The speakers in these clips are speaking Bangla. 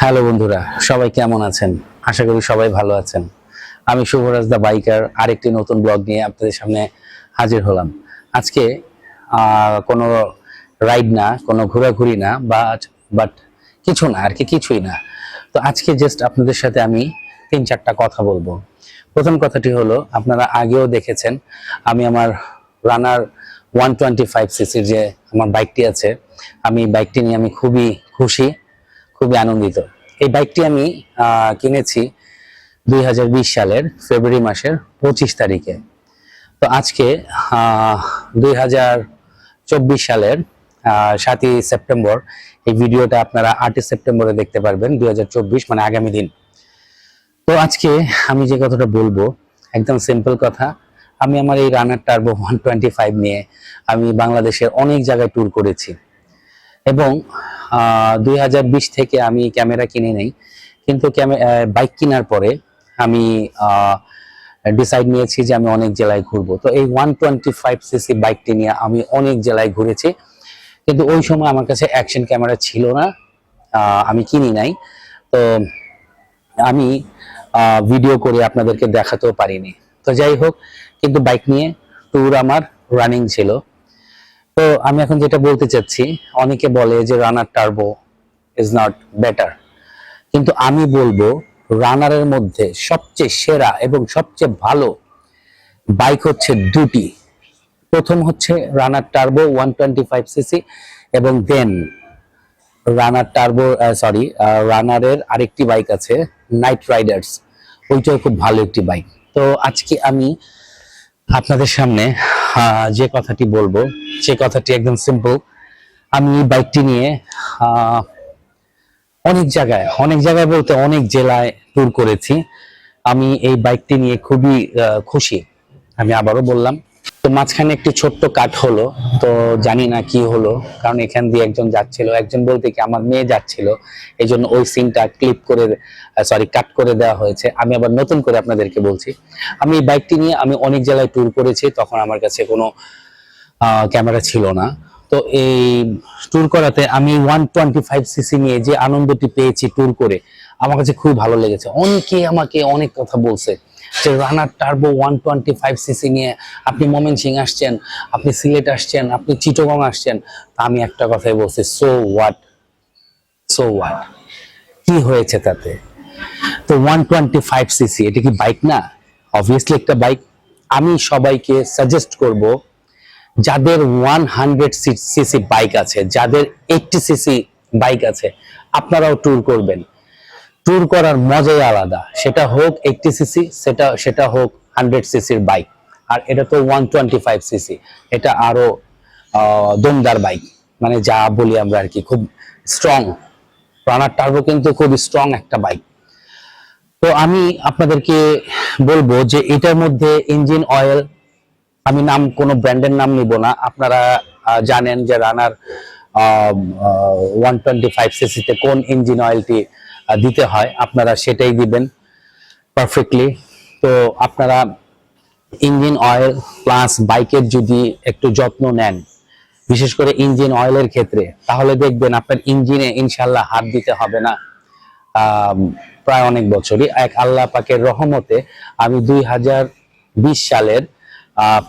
হ্যালো বন্ধুরা, সবাই কেমন আছেন? আশা করি সবাই ভালো আছেন। আমি শুভরাজ দা বাইকার আরেকটি নতুন ব্লগ নিয়ে আপনাদের সামনে হাজির হলাম। আজকে কোনো রাইড না, কোনো ঘোরাঘুরি না, বাট কিছু না আর কি, কিছুই না। তো আজকে জাস্ট আপনাদের সাথে আমি 3-4টা কথা বলবো। প্রথম কথাটি হলো, আপনারা আগেও দেখেছেন আমি আমার রানার 125cc যে আমার বাইকটি আছে, আমি বাইকটি নিয়ে আমি খুবই খুশি, খুবই আনন্দিত। এই বাইকটি আমি কিনেছি 2020 সালের ফেব্রুয়ারি মাসের 25 তারিখে। তো আজকে 2024 সালের 7ই সেপ্টেম্বর। এই ভিডিওটা আপনারা 8ই সেপ্টেম্বরে দেখতে পারবেন, 2024 মানে আগামী দিন। তো আজকে আমি যে কথাটা বলবো একদম সিম্পল কথা। আমি আমার এই রানার টার্বো 125 নিয়ে আমি বাংলাদেশের অনেক জায়গায় ট্যুর করেছি এবং 2020 থেকে আমি ক্যামেরা কিনে নেই, কিন্তু বাইক কেনার পরে আমি ডিসাইড নিয়েছি যে আমি অনেক জেলায় ঘুরবো। তো এই 125cc বাইকটি নিয়ে আমি অনেক জেলায় ঘুরেছি, কিন্তু ওই সময় আমার কাছে অ্যাকশন ক্যামেরা ছিল না, আমি কিনি নাই। তো আমি ভিডিও করে আপনাদেরকে দেখাতেও পারিনি। তো যাই হোক, কিন্তু বাইক নিয়ে ট্যুর আমার রানিং ছিল। তো আমি এখন যেটা বলতে চাচ্ছি, অনেকে বলে যে রানার টার্বো ইজ নট বেটার, কিন্তু আমি বলবো রানারের মধ্যে সবচেয়ে সেরা এবং সবচেয়ে ভালো বাইক হচ্ছে দুটি। প্রথম হচ্ছে রানার টার্বো 125cc এবং দেন রানার টার্বো রানারের আরেকটি বাইক আছে নাইট রাইডার্স, ওইটাও খুব ভালো একটি বাইক। তো আজকে আমি আপনাদের সামনে যে কথাটি বলবো সে কথাটি একদম সিম্পল। আমি এই বাইকটি নিয়ে অনেক জায়গায় বলতে অনেক জেলায় ট্যুর করেছি। আমি এই বাইকটি নিয়ে খুবই খুশি, আমি আবারও বললাম। তো মাঝখানে একটি ছোট্ট কাট হলো, তো জানি না কি হলো, কারণ এখান দিয়ে একজন যাচ্ছিল, একজন বলতে কি আমার মেয়ে যাচ্ছিল, এই জন্য ওই সিনটা কাট করে দেওয়া হয়েছে। আমি আবার নতুন করে আপনাদেরকে বলছি, আমি এই বাইকটি নিয়ে আমি অনেক জায়গায় ট্যুর করেছি, তখন আমার কাছে কোনো ক্যামেরা ছিল না। তো এই ট্যুর করাতে আমি 125cc নিয়ে যে আনন্দটি পেয়েছি ট্যুর করে, আমার কাছে খুবই ভালো লেগেছে। অনেকে আমাকে অনেক কথা বলছে যে রানার টার্বো 125cc নিয়ে আপনি ময়মনসিংহ আসছেন, আপনি সিলেট আসছেন, আপনি চিটাগং আসছেন। তা আমি একটা কথাই বলছি, সো হোয়াট, কি হয়েছে তাতে? তো 125cc এটা কি বাইক না? অবভিয়াসলি একটা বাইক। আমি সবাইকে সাজেস্ট করব, যাদের 100cc বাইক আছে, যাদের 80cc বাইক আছে, আপনারাও ট্যুর করবেন। ট্যুর করার মজাই আলাদা, সেটা হোক 80cc, সেটা হোক 100cc বাইক। আর এটা তো 125cc, এটা আরো দমদার বাইক, মানে যা বলি আমরা আর কি, খুব স্ট্রং। রানার টার্বো কিন্তু খুব স্ট্রং একটা বাইক। তো আমি আপনাদেরকে বলবো যে এটার মধ্যে ইঞ্জিন অয়েল, আমি কোনো ব্র্যান্ডের নাম নিব না, আপনারা জানেন যে রানার 125cc তে কোন ইঞ্জিন অয়েলটি দিতে হয়, আপনারা সেটাই দিবেন পারফেক্টলি। তো আপনারা ইঞ্জিন অয়েল প্লাস বাইকের যদি একটু যত্ন নেন, বিশেষ করে ইঞ্জিন অয়েলের ক্ষেত্রে, তাহলে দেখবেন আপনার ইঞ্জিনে ইনশাল্লাহ হাত দিতে হবে না প্রায় অনেক বছরই। এক আল্লাহ পাকের রহমতে আমি 2020 সালের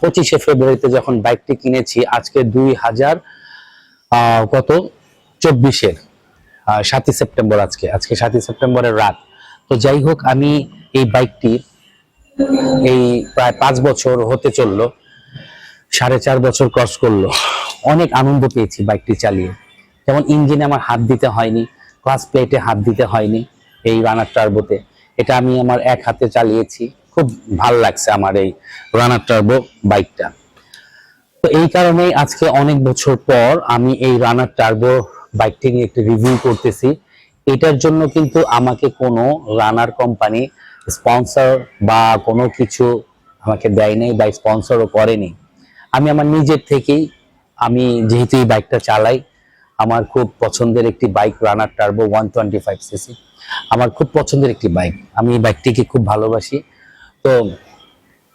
25শে ফেব্রুয়ারিতে যখন বাইকটি কিনেছি, আজকে 2024-এর 7ই সেপ্টেম্বর, আজকে 7ই সেপ্টেম্বরের রাত। তো যাই হোক, আমি এই বাইকটি এই প্রায় 5 বছর হতে চললো, 4.5 বছর ক্রস করলো। অনেক আনন্দ পেয়েছি বাইকটি চালিয়ে। যেমন ইঞ্জিনে আমার হাত দিতে হয়নি, ক্লাচ প্লেটে হাত দিতে হয়নি এই রানার টার্বোতে। এটা আমি আমার এক হাতে চালিয়েছি, খুব ভালো লাগছে আমার এই রানার টার্বো বাইকটা। তো এই কারণেই আজকে অনেক বছর পর আমি এই রানার টার্বো বাইকটি নিয়ে একটি রিভিউ করতেছি। এটার জন্য কিন্তু আমাকে কোনো রানার কোম্পানি স্পন্সর বা কোনো কিছু আমাকে দেয় নাই বা স্পন্সরও করেনি। আমি আমার নিজের থেকেই, আমি যেহেতু এই বাইকটা চালাই, আমার খুব পছন্দের একটি বাইক রানার টার্বো 125cc, আমার খুব পছন্দের একটি বাইক, আমি এই বাইকটিকে খুব ভালোবাসি। তো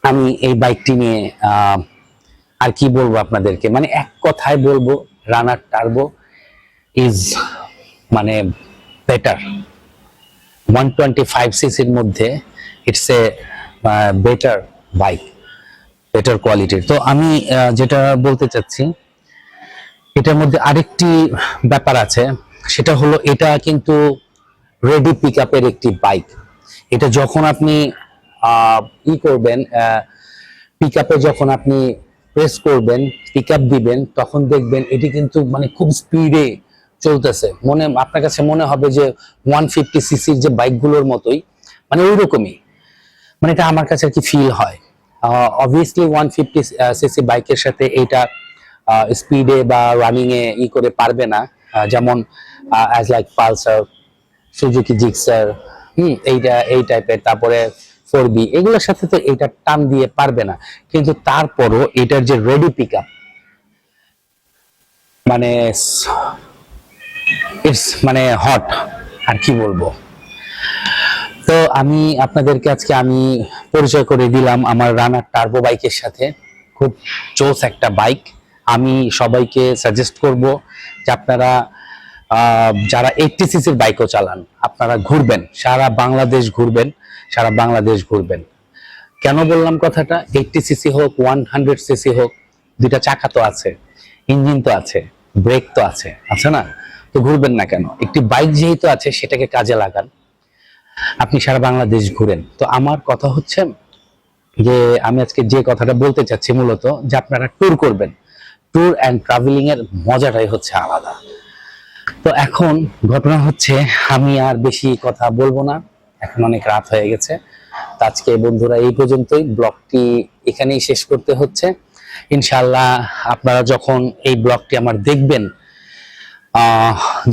আমি এই বাইকটি নিয়ে আর কি বলবো আপনাদেরকে, মানে এক কথায় বলবো রানার টার্বো ইজ মানে বেটার, 125 সিসির মধ্যে it's a better bike, better কোয়ালিটির। তো আমি যেটা বলতে চাচ্ছি, এটার মধ্যে আরেকটি ব্যাপার আছে, সেটা হলো এটা কিন্তু রেডি পিক আপের একটি বাইক। এটা যখন আপনি ই করবেন, পিক আপে যখন আপনি প্রেস করবেন, পিক আপ দিবেন, তখন দেখবেন এটি কিন্তু মানে খুব স্পিডে চলতেছে, আপনার কাছে মনে হবে যে 150 সিসির যে বাইকগুলোর মতোই, মানে ওই রকমই, মানে এটা আমার কাছে আর কি ফিল হয়। অবভিয়াসলি 150 সিসি বাইকের সাথে এটা স্পিডে বা রানিং এ ই করে পারবে না, যেমন as like Pulsar, Suzuki Gixxer, এইটা এই টাইপের, তারপরে 4বি, এগুলোর সাথে তো এটা টান দিয়ে পারবে না। কিন্তু তারপরও এটার যে রেডি পিক আপ, মানে ইটস মানে হট, আর কি বলবো। তো আমি আপনাদেরকে আজকে আমি পরিচয় করে দিলাম আমার রানার টার্বো বাইকের সাথে। খুব জোস একটা বাইক। আমি সবাইকে সাজেস্ট করব যে আপনারা যারা 80 সিসির বাইকও চালান, আপনারা ঘুরবেন, সারা বাংলাদেশ ঘুরবেন, সারা বাংলাদেশ ঘুরবেন। কেন বললাম কথাটা? 80 সিসি হোক, 100 সিসি হোক, দুইটা চাকা তো আছে, ইঞ্জিন তো আছে, ব্রেক তো আছে, আছে না? তো ঘুরবেন না কেন? একটি বাইক যেহেতু আছে সেটাকে কাজে লাগান, আপনি সারা বাংলাদেশ ঘুরেন। তো আমার কথা হচ্ছে যে আমি আজকে যে কথাটা বলতে চাচ্ছি মূলত, যে আপনারা ট্যুর করবেন, ট্যুর অ্যান্ড ট্রাভেলিং এর মজাটাই হচ্ছে আলাদা। তো এখন ঘটনা হচ্ছে, আমি আর বেশি কথা বলবো না, এখন অনেক রাত হয়ে গেছে। তো আজকে বন্ধুরা এই পর্যন্তই, ব্লগটি এখানেই শেষ করতে হচ্ছে। ইনশাআল্লাহ আপনারা যখন এই ব্লগটি আমার দেখবেন,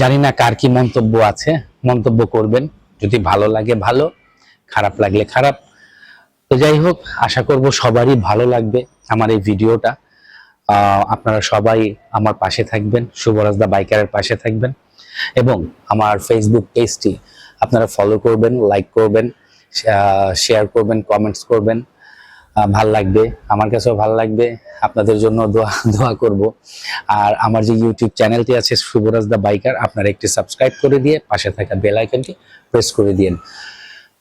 জানি না কার কি মন্তব্য আছে, মন্তব্য করবেন, যদি ভালো লাগে ভালো, খারাপ লাগলে খারাপ। তো যাই হোক, আশা করব সবারই ভালো লাগবে আমার এই ভিডিওটা। আপনারা সবাই আমার পাশে থাকবেন, শুভরাজ দা বাইকারের পাশে থাকবেন, এবং আমার ফেসবুক পেজটি আপনারা ফলো করবেন, লাইক করবেন, শেয়ার করবেন, কমেন্টস করবেন। ভাল লাগবে, আমার কাছেও ভাল লাগবে, আপনাদের জন্য দোয়া দোয়া করব। আর আমার যে ইউটিউব চ্যানেলটি আছে শুভরাজ দা বাইকার, আপনারা একটি সাবস্ক্রাইব করে দিয়ে পাশে থাকা বেল আইকনটি প্রেস করে দিন।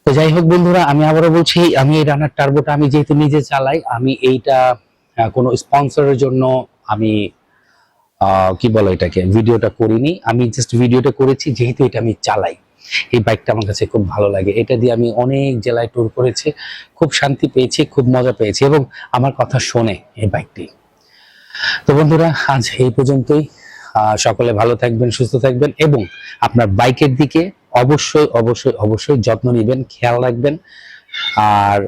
তো যাই হোক বন্ধুরা, আমি আবারও বলছি, আমি এই রানার টার্বোটা আমি যেহেতু নিজে চালাই, আমি এইটা কোনো স্পন্সরের জন্য আমি কি বলে এটাকে ভিডিওটা করিনি। আমি জাস্ট ভিডিওটা করেছি যেহেতু এটা আমি চালাই, এই বাইকটা আমার কাছে খুব ভালো লাগে। এটা দিয়ে আমি অনেক জেলায় ট্যুর করেছি, খুব শান্তি পেয়েছি, খুব মজা পেয়েছি, এবং আমার কথা শোনে এই বাইকটি। তো বন্ধুরা, আজ এই পর্যন্তই। সকলে ভালো থাকবেন, সুস্থ থাকবেন, এবং আপনার বাইকের দিকে অবশ্যই অবশ্যই অবশ্যই যত্ন নেবেন, খেয়াল রাখবেন। আর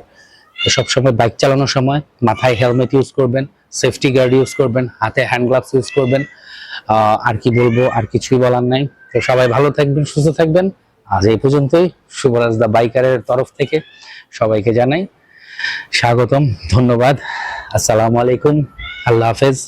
সবসময় বাইক চালানোর সময় মাথায় হেলমেট ইউজ করবেন, সেফটি গার্ড ইউজ করবেন, হাতে হ্যান্ড গ্লাভস ইউজ করবেন। আর কি বলবো, আর কিছুই বলার নাই। তো সবাই ভালো থাকবেন, সুস্থ থাকবেন। আজ এই পর্যন্তই। শুভরাজ দা বাইকারের তরফ থেকে সবাইকে জানাই স্বাগতম, ধন্যবাদ, আসসালামু আলাইকুম, আল্লাহ হাফেজ।